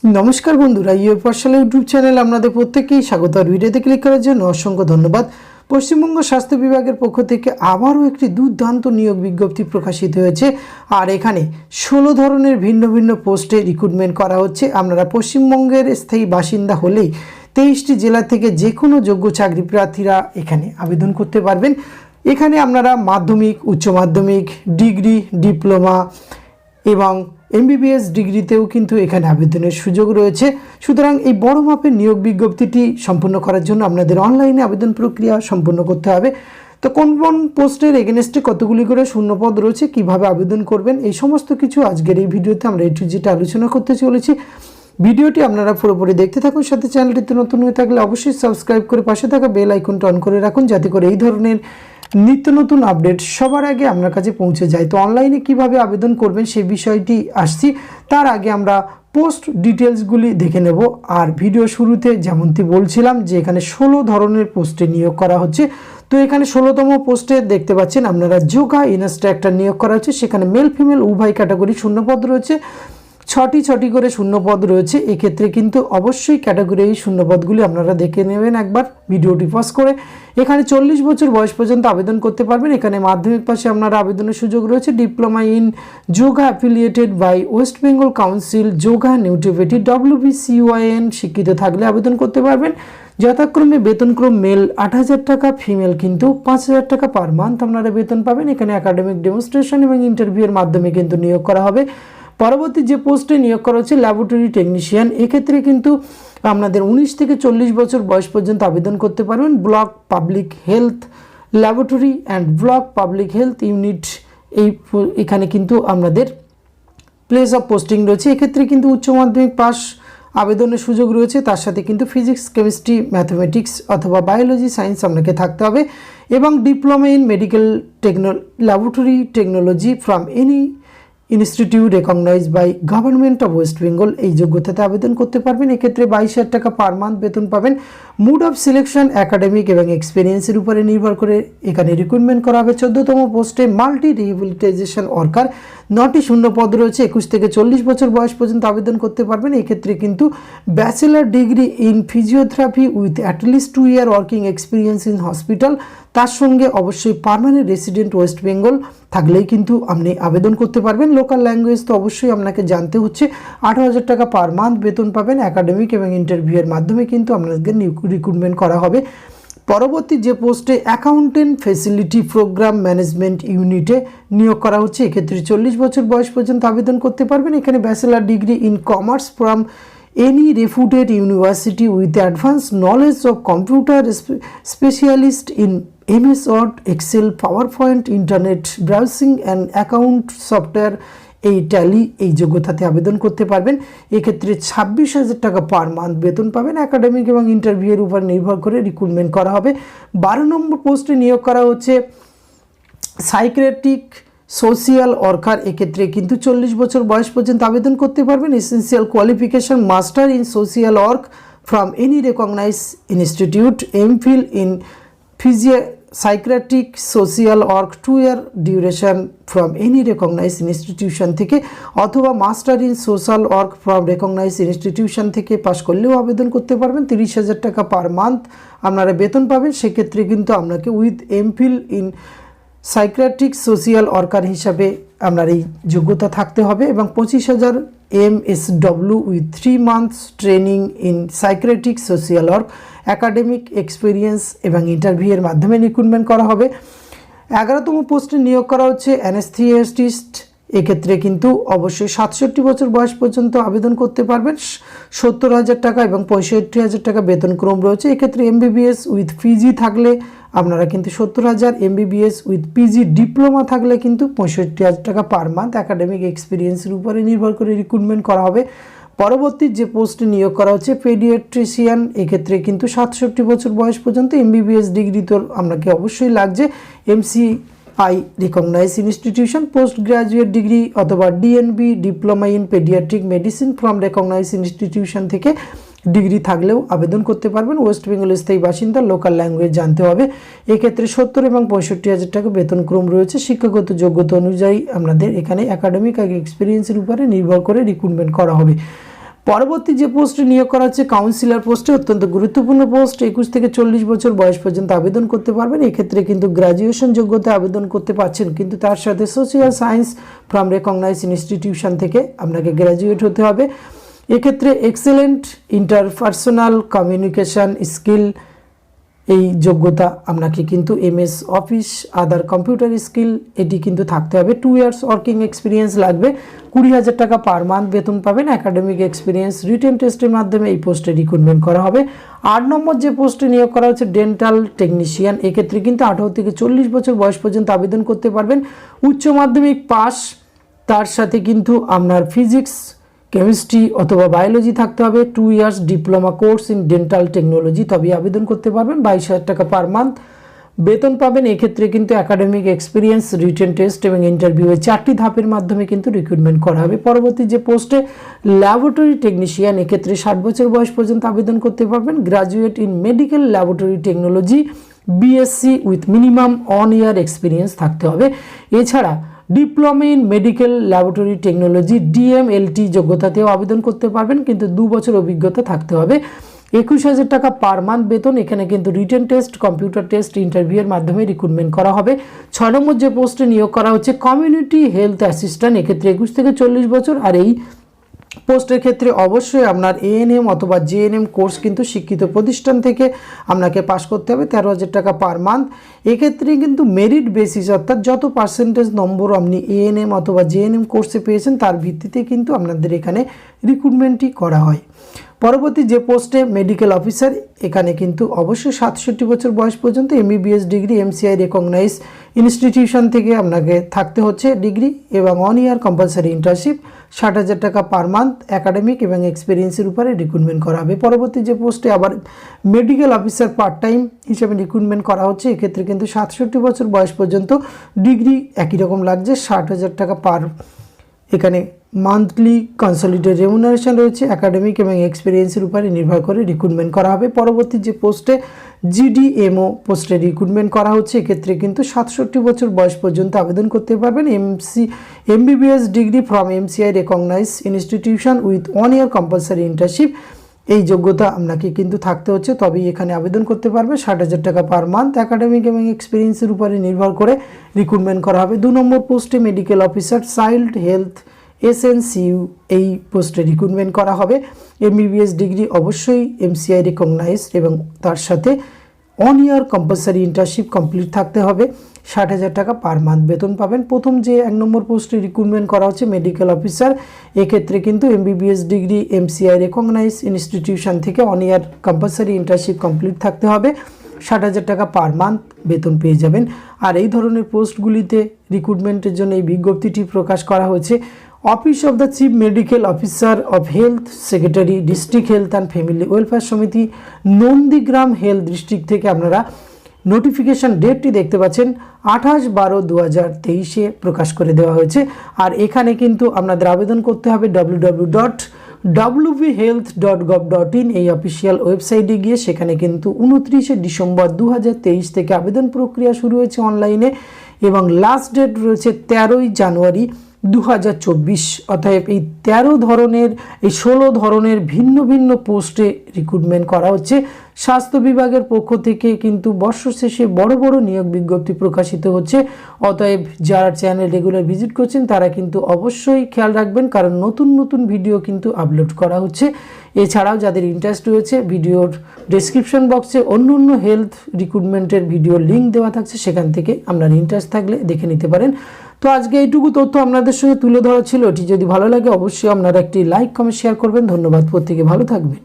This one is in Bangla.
নমস্কার বন্ধুরা, ইউর পাঠশালা ইউটিউব চ্যানেল আপনাদের প্রত্যেককেই স্বাগত। আর ভিডিওতে ক্লিক করার জন্য অসংখ্য ধন্যবাদ। পশ্চিমবঙ্গ স্বাস্থ্য বিভাগের পক্ষ থেকে আবারও একটি দুর্দান্ত নিয়োগ বিজ্ঞপ্তি প্রকাশিত হয়েছে। আর এখানে 16 ধরনের ভিন্ন ভিন্ন পোস্টে রিক্রুটমেন্ট করা হচ্ছে। আপনারা পশ্চিমবঙ্গের স্থায়ী বাসিন্দা হলেই 23টি জেলা থেকে যে কোনো যোগ্য চাকরি প্রার্থীরা এখানে আবেদন করতে পারবেন। এখানে আপনারা মাধ্যমিক, উচ্চ মাধ্যমিক, ডিগ্রি, ডিপ্লোমা এবং এমবিবিএস ডিগ্রিতেও কিন্তু এখানে আবেদনের সুযোগ রয়েছে। সুতরাং এই বড় মাপের নিয়োগ বিজ্ঞপ্তিটি সম্পূর্ণ করার জন্য আপনাদের অনলাইনে আবেদন প্রক্রিয়া সম্পূর্ণ করতে হবে। তো কোন কোন পোস্টের এগেনস্টে কতগুলি করে শূন্যপদ রয়েছে, কিভাবে আবেদন করবেন, এই সমস্ত কিছু আজকের এই ভিডিওতে আমরা যেটা আলোচনা করতে চলেছি। ভিডিওটি আপনারা পুরোপুরি দেখতে থাকুন। সাথে চ্যানেলটিতে নতুন হয়ে থাকলে অবশ্যই সাবস্ক্রাইব করে পাশে থাকা বেল আইকনটা অন করে রাখুন, যাতে করে এই ধরনের নিত্য নতুন আপডেট সবার আগে আপনার কাছে পৌঁছে যায়। তো অনলাইনে কিভাবে আবেদন করবেন সেই বিষয়টি আসছি। তার আগে আমরা পোস্ট ডিটেলসগুলি দেখে নেব। আর ভিডিও শুরুতে যেমনটি বলছিলাম যে এখানে 16 ধরনের পোস্টে নিয়োগ করা হচ্ছে। তো এখানে 16তম পোস্টে দেখতে পাচ্ছেন আপনারা যোগা ইনস্ট্রাক্টর নিয়োগ করা হচ্ছে। সেখানে মেল ফিমেল উভয় ক্যাটাগরি শূন্যপদ রয়েছে। 6টি করে শূন্যপদ রয়েছে। এক্ষেত্রে কিন্তু অবশ্যই ক্যাটাগরি এই শূন্যপদগুলি আপনারা দেখে নেবেন একবার ভিডিওটি পজ করে। এখানে 40 বছর বয়স পর্যন্ত আবেদন করতে পারবেন। এখানে মাধ্যমিক পাশে আপনারা আবেদনের সুযোগ রয়েছে। Diploma in yoga affiliated by West Bengal council yoga নিউট্রিভিটি WBCYN শিক্ষিত থাকলে আবেদন করতে পারবেন। যথাক্রমে বেতনক্রম মেল 8,000 টাকা, ফিমেল কিন্তু 5,000 টাকা পার মান্থ আপনারা বেতন পাবেন। এখানে একাডেমিক ডেমনস্ট্রেশন এবং ইন্টারভিউয়ের মাধ্যমে কিন্তু নিয়োগ করা হবে। পরবর্তী যে পোস্টে নিয়োগ করা হচ্ছে ল্যাবরেটরি টেকনিশিয়ান। এক্ষেত্রে কিন্তু আপনাদের 19 থেকে 40 বছর বয়স পর্যন্ত আবেদন করতে পারবেন। Block public health laboratory and block public health unit এখানে কিন্তু আপনাদের প্লেস অফ পোস্টিং রয়েছে। এক্ষেত্রে কিন্তু উচ্চ মাধ্যমিক পাস আবেদনের সুযোগ রয়েছে। তার সাথে কিন্তু ফিজিক্স, কেমিস্ট্রি, ম্যাথমেটিক্স অথবা বায়োলজি, সায়েন্স আপনাকে থাকতে হবে। এবং diploma in medical laboratory technology from any institute recognised by government of West Bengal এই যোগ্যতাতে আবেদন করতে পারবেন। এক্ষেত্রে 22,000 টাকা পার মান্থ বেতন পাবেন। মুড অফ সিলেকশন একাডেমিক এবং এক্সপিরিয়েন্সের উপরে নির্ভর করে এখানে রিক্রুটমেন্ট করা হবে। 14তম পোস্টে মাল্টি রিহেবিলিটেশন ওয়ার্কার 9টি শূন্যপদ রয়েছে। 21 থেকে 40 বছর বয়স পর্যন্ত আবেদন করতে পারবেন। এক্ষেত্রে কিন্তু bachelor degree in physiotherapy with at least 2 year working experience in hospital, তার সঙ্গে অবশ্যই পার্মানেন্ট রেসিডেন্ট ওয়েস্ট বেঙ্গল থাকলেই কিন্তু আপনি আবেদন করতে পারবেন। লোকাল ল্যাঙ্গুয়েজ তো অবশ্যই আপনাকে জানতে হচ্ছে। 18,000 টাকা পার মান্থ বেতন পাবেন। একাডেমিক এবং ইন্টারভিউয়ের মাধ্যমে কিন্তু আপনাদের রিক্রুটমেন্ট করা হবে। পরবর্তী যে পোস্টে অ্যাকাউন্টেন্ট ফেসিলিটি প্রোগ্রাম ম্যানেজমেন্ট ইউনিটে নিয়োগ করা হচ্ছে। এক্ষেত্রে 40 বছর বয়স পর্যন্ত আবেদন করতে পারবেন। এখানে bachelor degree in commerce from any reputed university with advance knowledge of computer specialist in MS Word, Excel, PowerPoint, internet browsing and account software এই ট্যালি এই যোগ্যতাতে আবেদন করতে পারবেন। এক্ষেত্রে 26,000 টাকা পার মান্থ বেতন পাবেন। একাডেমিক এবং ইন্টারভিউয়ের উপর নির্ভর করে রিক্রুটমেন্ট করা হবে। 12 নম্বর পোস্টে নিয়োগ করা হচ্ছে সাইকিয়াট্রিক সোশিয়াল ওয়ার্কার। এক্ষেত্রে কিন্তু 40 বছর বয়স পর্যন্ত আবেদন করতে পারবেন। Essential qualification master in social work from any recognise institute, MPhil in psychiatric social work 2 year duration from any recognise institution থেকে, অথবা master in social work from recognise institution থেকে পাশ করলেও আবেদন করতে পারবেন। 30,000 টাকা পার মান্থ আপনারা বেতন পাবেন। সেক্ষেত্রে কিন্তু আপনাকে with MPhil in psychiatric social worker হিসাবে আপনার এই যোগ্যতা থাকতে হবে। এবং 25,000 MSW with 3 months training in psychiatric social work, academic experience এবং ইন্টারভিউয়ের মাধ্যমে রিক্রুটমেন্ট করা হবে। 11তম পোস্টে নিয়োগ করা হচ্ছে অ্যানেস্থেটিস্ট। এক্ষেত্রে কিন্তু অবশ্যই 67 বছর বয়স পর্যন্ত আবেদন করতে পারবেন। 70,000 টাকা এবং 65,000 টাকা বেতনক্রম রয়েছে। এক্ষেত্রে MBBS উইথ PG থাকলে আপনারা কিন্তু 70,000, MBBS উইথ PG ডিপ্লোমা থাকলে কিন্তু 65,000 টাকা পার মান্থ। একাডেমিক এক্সপিরিয়েন্সের উপরে নির্ভর করে রিক্রুটমেন্ট করা হবে। পরবর্তী যে পোস্টে নিয়োগ করা হচ্ছে পেডিয়াট্রিশিয়ান। এক্ষেত্রে কিন্তু 67 বছর বয়স পর্যন্ত MBBS ডিগ্রি তো আপনাকে অবশ্যই লাগছে। MCI recognise institution, post graduate degree অথবা DNB diploma in paediatric medicine from recognise institution থেকে ডিগ্রি থাকলেও আবেদন করতে পারবেন। ওয়েস্ট বেঙ্গল স্থায়ী বাসিন্দা, লোকাল ল্যাঙ্গুয়েজ জানতে হবে। এক্ষেত্রে 70 এবং 65,000 টাকা বেতনক্রম রয়েছে। শিক্ষাগত যোগ্যতা অনুযায়ী আপনাদের এখানে একাডেমিক এক্সপিরিয়েন্সের উপরে নির্ভর করে রিক্রুটমেন্ট করা হবে। পরবর্তী যে পোস্টে নিয়োগ করা হচ্ছে কাউন্সিলর পোস্টে, অত্যন্ত গুরুত্বপূর্ণ পোস্ট। 21 থেকে 40 বছর বয়স পর্যন্ত আবেদন করতে পারবেন। এক্ষেত্রে কিন্তু গ্রাজুয়েশন যোগ্যতা আবেদন করতে পারছেন, কিন্তু তার সাথে social science from recognise institution থেকে আপনাকে গ্র্যাজুয়েট হতে হবে। এক্ষেত্রে এক্সেলেন্ট ইন্টারপার্সোনাল কমিউনিকেশন স্কিল, এই যোগ্যতা আপনাকে কিন্তু MS অফিস আদার কম্পিউটার স্কিল এটি কিন্তু থাকতে হবে। 2 ইয়ার্স ওয়ার্কিং এক্সপিরিয়েন্স লাগবে। 20,000 টাকা পার মান্থ বেতন পাবেন। একাডেমিক এক্সপিরিয়েন্স রিটেন টেস্টের মাধ্যমে এই পোস্টে রিক্রুটমেন্ট করা হবে। 8 নম্বর যে পোস্টে নিয়োগ করা হচ্ছে ডেন্টাল টেকনিশিয়ান। এক্ষেত্রে কিন্তু 18 থেকে 40 বছর বয়স পর্যন্ত আবেদন করতে পারবেন। উচ্চ মাধ্যমিক পাস, তার সাথে কিন্তু আপনার ফিজিক্স, কেমিস্ট্রি অথবা বায়োলজি থাকতে হবে। 2 years diploma course in dental technology, তবেই আবেদন করতে পারবেন। 22,000 টাকা পার মান্থ বেতন পাবেন। এক্ষেত্রে কিন্তু একাডেমিক এক্সপিরিয়েন্স, রিটেন টেস্ট এবং ইন্টারভিউ এই 4টি ধাপের মাধ্যমে কিন্তু রিক্রুটমেন্ট করা হবে। পরবর্তী যে পোস্টে ল্যাবরেটরি টেকনিশিয়ান, এক্ষেত্রে 60 বছর বয়স পর্যন্ত আবেদন করতে পারবেন। Graduate in medical laboratory technology, BSc with minimum 1 year experience থাকতে হবে। এছাড়া diploma in medical laboratory technology DMLT যোগ্যতাতেও আবেদন করতে পারবেন, কিন্তু 2 বছর অভিজ্ঞতা থাকতে হবে। 21,000 টাকা পার মান্থ বেতন। এখানে কিন্তু রিটেন টেস্ট, কম্পিউটার টেস্ট, ইন্টারভিউয়ের মাধ্যমে রিক্রুটমেন্ট করা হবে। 6 নম্বর যে পোস্টে নিয়োগ করা হচ্ছে কমিউনিটি হেলথ অ্যাসিস্ট্যান্ট। এক্ষেত্রে 21 থেকে 40 বছর, আর এই পোস্টের ক্ষেত্রে অবশ্যই আপনার ANM অথবা JNM কোর্স কিন্তু শিক্ষিত প্রতিষ্ঠান থেকে আপনাকে পাস করতে হবে। 13,000 টাকা পার মান্থ। এক্ষেত্রে কিন্তু মেরিট বেসিস, অর্থাৎ যত পার্সেন্টেজ নম্বর আপনি ANM অথবা JNM কোর্সে পেয়েছেন তার ভিত্তিতে কিন্তু আপনাদের এখানে রিক্রুটমেন্টই করা হয়। পরবর্তী যে পোস্টে মেডিকেল অফিসার, এখানে কিন্তু অবশ্যই 67 বছর বয়স পর্যন্ত MBBS degree MCI recognise institution থেকে আপনাকে থাকতে হচ্ছে ডিগ্রি, এবং 1 ইয়ার কম্পালসারি ইন্টার্নশিপ। 60,000 টাকা পার মান্থ একাডেমিক এবং এক্সপিরিয়েন্সের উপরে রিক্রুটমেন্ট করা হবে। পরবর্তী যে পোস্টে আবার মেডিকেল অফিসার পার্ট টাইম হিসেবে রিক্রুটমেন্ট করা হচ্ছে, এক্ষেত্রে কিন্তু 67 বছর বয়স পর্যন্ত ডিগ্রি একই রকম লাগছে। 60,000 টাকা পার এখানে মান্থলি কনসলিডেটেড রেমুনারেশন রয়েছে। একাডেমিক এবং এক্সপিরিয়েন্সের উপরে নির্ভর করে রিক্রুটমেন্ট করা হবে। পরবর্তী যে পোস্টে GDMO পোস্টে রিক্রুটমেন্ট করা হচ্ছে, এক্ষেত্রে কিন্তু 67 বছর বয়স পর্যন্ত আবেদন করতে পারবেন। MBBS degree from MCI recognise institution with 1 year compulsory internship, এই যোগ্যতা আপনাকে কিন্তু থাকতে হচ্ছে, তবেই এখানে আবেদন করতে পারবে। 60,000 টাকা পার মান্থ একাডেমিক এবং এক্সপিরিয়েন্সের উপরে নির্ভর করে রিক্রুটমেন্ট করা হবে। 2 নম্বর পোস্টে medical officer child health SNCU, এই পোস্টে রিক্রুটমেন্ট করা হবে। MBBS ডিগ্রি অবশ্যই MCI রেকগনাইজড এবং তার সাথে 1 ইয়ার কম্পালসারি ইন্টার্নশিপ কমপ্লিট থাকতে হবে। 60,000 টাকা পার মান্থ বেতন পাবেন। প্রথম যে 1 নম্বর পোস্টে রিক্রুটমেন্ট করা হচ্ছে মেডিকেল অফিসার, এক্ষেত্রে কিন্তু MBBS degree MCI recognise institution থেকে 1 ইয়ার কম্পালসারি ইন্টার্নশিপ কমপ্লিট থাকতে হবে। 60,000 টাকা পার মান্থ বেতন পেয়ে যাবেন। আর এই ধরনের পোস্টগুলিতে রিক্রুটমেন্টের জন্য এই বিজ্ঞপ্তিটি প্রকাশ করা হয়েছে office of the chief medical officer of health secretary, district health and family welfare সমিতি, নন্দীগ্রাম হেলথ ডিস্ট্রিক্ট থেকে আপনারা নোটিফিকেশান ডেটটি দেখতে পাচ্ছেন 28/12/2023 প্রকাশ করে দেওয়া হয়েছে। আর এখানে কিন্তু আপনাদের আবেদন করতে হবে www.wvhealth.gov.in এই অফিসিয়াল ওয়েবসাইটে গিয়ে। সেখানে কিন্তু 29 ডিসেম্বর 2023 থেকে আবেদন প্রক্রিয়া শুরু হয়েছে অনলাইনে, এবং লাস্ট ডেট রয়েছে 13 জানুয়ারি 2024। অতএব এই 16 ধরনের ভিন্ন ভিন্ন পোস্টে রিক্রুটমেন্ট করা হচ্ছে। স্বাস্থ্য বিভাগের পক্ষ থেকে কিন্তু বর্ষ শেষে বড় বড় নিয়োগ বিজ্ঞপ্তি প্রকাশিত হচ্ছে। অতএব যারা চ্যানেল রেগুলার ভিজিট করছেন তারা কিন্তু অবশ্যই খেয়াল রাখবেন, কারণ নতুন নতুন ভিডিও কিন্তু আপলোড করা হচ্ছে। এছাড়াও যাদের ইন্টারেস্ট রয়েছে, ভিডিওর ডেসক্রিপশন বক্সে অন্য অন্য হেলথ রিক্রুটমেন্টের ভিডিওর লিঙ্ক দেওয়া থাকছে, সেখান থেকে আপনার ইন্টারেস্ট থাকলে দেখে নিতে পারেন। তো আজকে এইটুকু তথ্য আপনাদের সঙ্গে তুলে ধরা ছিল। এটি যদি ভালো লাগে অবশ্যই আপনারা একটি লাইক কমেন্ট শেয়ার করবেন। ধন্যবাদ, প্রত্যেকে ভালো থাকবেন।